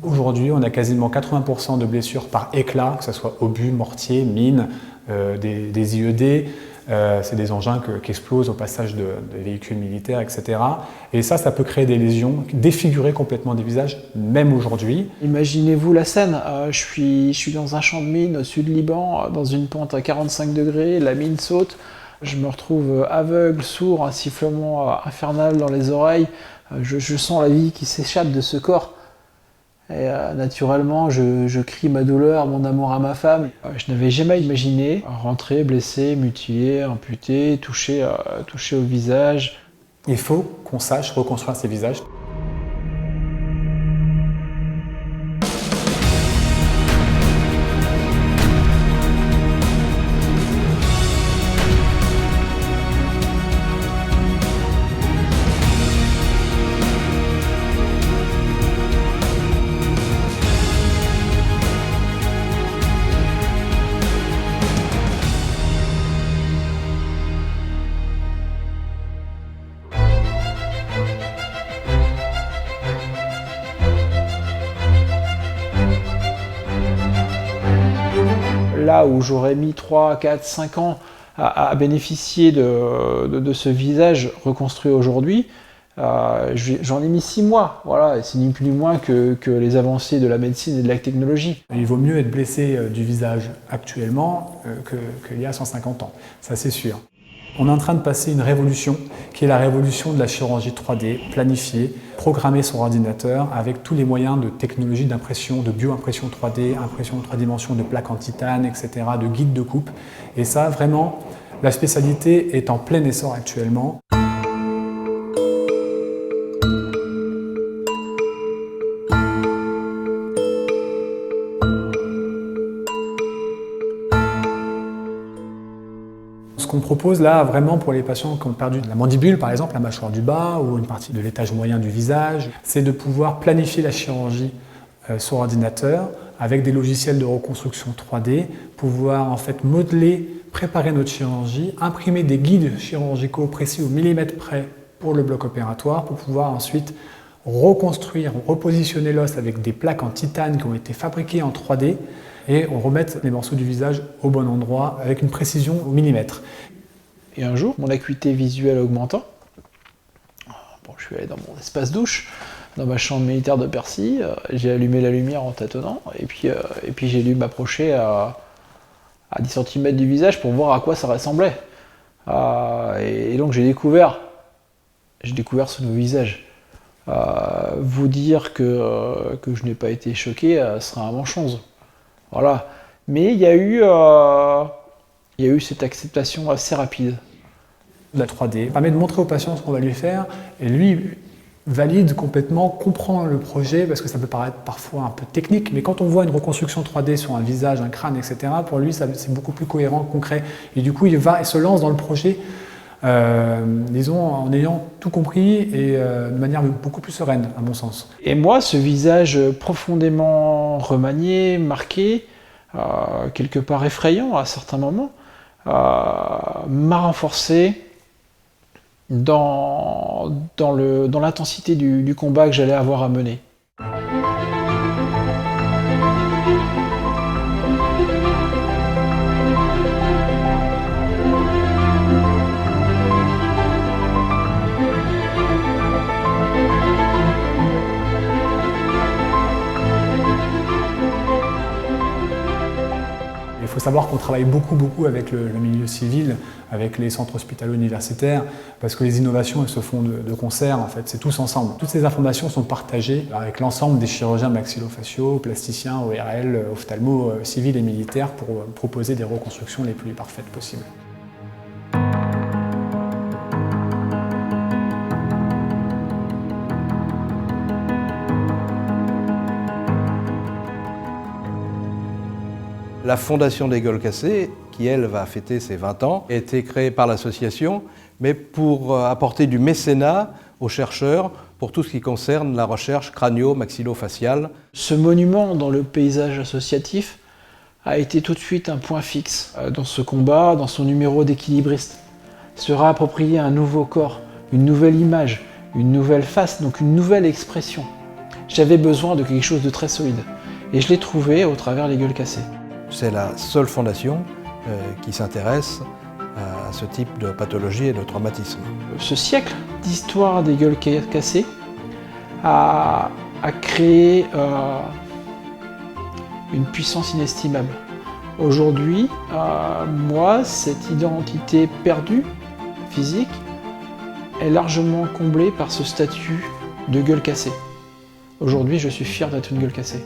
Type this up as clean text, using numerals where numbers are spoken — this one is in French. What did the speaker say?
Aujourd'hui, on a quasiment 80% de blessures par éclat, que ce soit obus, mortier, mine, des IED. C'est des engins qui explosent au passage des véhicules militaires, etc. Et ça peut créer des lésions, défigurer complètement des visages, même aujourd'hui. Imaginez-vous la scène, je suis dans un champ de mine au sud Liban, dans une pente à 45 degrés, la mine saute, je me retrouve aveugle, sourd, un sifflement infernal dans les oreilles, je sens la vie qui s'échappe de ce corps. Et naturellement, je crie ma douleur, mon amour à ma femme. Je n'avais jamais imaginé rentrer blessé, mutilé, amputé, touché au visage. Il faut qu'on sache reconstruire ces visages. Là où j'aurais mis 3, 4, 5 ans à bénéficier de ce visage reconstruit aujourd'hui, j'en ai mis 6 mois. Voilà, c'est ni plus ni moins que les avancées de la médecine et de la technologie. Il vaut mieux être blessé du visage actuellement qu'il y a 150 ans, ça c'est sûr. On est en train de passer une révolution qui est la révolution de la chirurgie 3D, planifiée, programmée sur ordinateur avec tous les moyens de technologie d'impression, de bioimpression 3D, impression 3 dimensions de plaques en titane, etc., de guides de coupe. Et ça, vraiment, la spécialité est en plein essor actuellement. Ce qu'on propose là, vraiment pour les patients qui ont perdu la mandibule, par exemple, la mâchoire du bas ou une partie de l'étage moyen du visage, c'est de pouvoir planifier la chirurgie sur ordinateur avec des logiciels de reconstruction 3D, pouvoir en fait modeler, préparer notre chirurgie, imprimer des guides chirurgicaux précis au millimètre près pour le bloc opératoire, pour pouvoir ensuite reconstruire, repositionner l'os avec des plaques en titane qui ont été fabriquées en 3D, et on remet les morceaux du visage au bon endroit avec une précision au millimètre. Et un jour, mon acuité visuelle augmentant, je suis allé dans mon espace douche, dans ma chambre militaire de Percy, j'ai allumé la lumière en tâtonnant, et puis j'ai dû m'approcher à 10 cm du visage pour voir à quoi ça ressemblait. Et donc j'ai découvert ce nouveau visage. Vous dire que je n'ai pas été choqué sera un mensonge. Voilà. Mais il y a eu cette acceptation assez rapide. La 3D permet de montrer au patient ce qu'on va lui faire et lui valide complètement, comprend le projet parce que ça peut paraître parfois un peu technique, mais quand on voit une reconstruction 3D sur un visage, un crâne, etc., pour lui c'est beaucoup plus cohérent, concret. Et du coup il se lance dans le projet, disons, en ayant tout compris et de manière beaucoup plus sereine, à mon sens. Et moi, ce visage profondément remanié, marqué, quelque part effrayant à certains moments, m'a renforcé dans l'intensité du combat que j'allais avoir à mener. Il faut savoir qu'on travaille beaucoup avec le milieu civil, avec les centres hospitalo-universitaires, parce que les innovations elles se font de concert, en fait, c'est tous ensemble. Toutes ces informations sont partagées avec l'ensemble des chirurgiens maxillofaciaux, plasticiens, ORL, ophtalmo, civils et militaires pour proposer des reconstructions les plus parfaites possibles. La Fondation des Gueules Cassées, qui elle va fêter ses 20 ans, a été créée par l'association, mais pour apporter du mécénat aux chercheurs pour tout ce qui concerne la recherche crânio-maxillofaciale. Ce monument dans le paysage associatif a été tout de suite un point fixe dans ce combat, dans son numéro d'équilibriste. Se réapproprier un nouveau corps, une nouvelle image, une nouvelle face, donc une nouvelle expression. J'avais besoin de quelque chose de très solide. Et je l'ai trouvé au travers les gueules cassées. C'est la seule fondation qui s'intéresse à ce type de pathologie et de traumatisme. Ce siècle d'histoire des gueules cassées a créé une puissance inestimable. Aujourd'hui, moi, cette identité perdue, physique, est largement comblée par ce statut de gueule cassée. Aujourd'hui, je suis fier d'être une gueule cassée.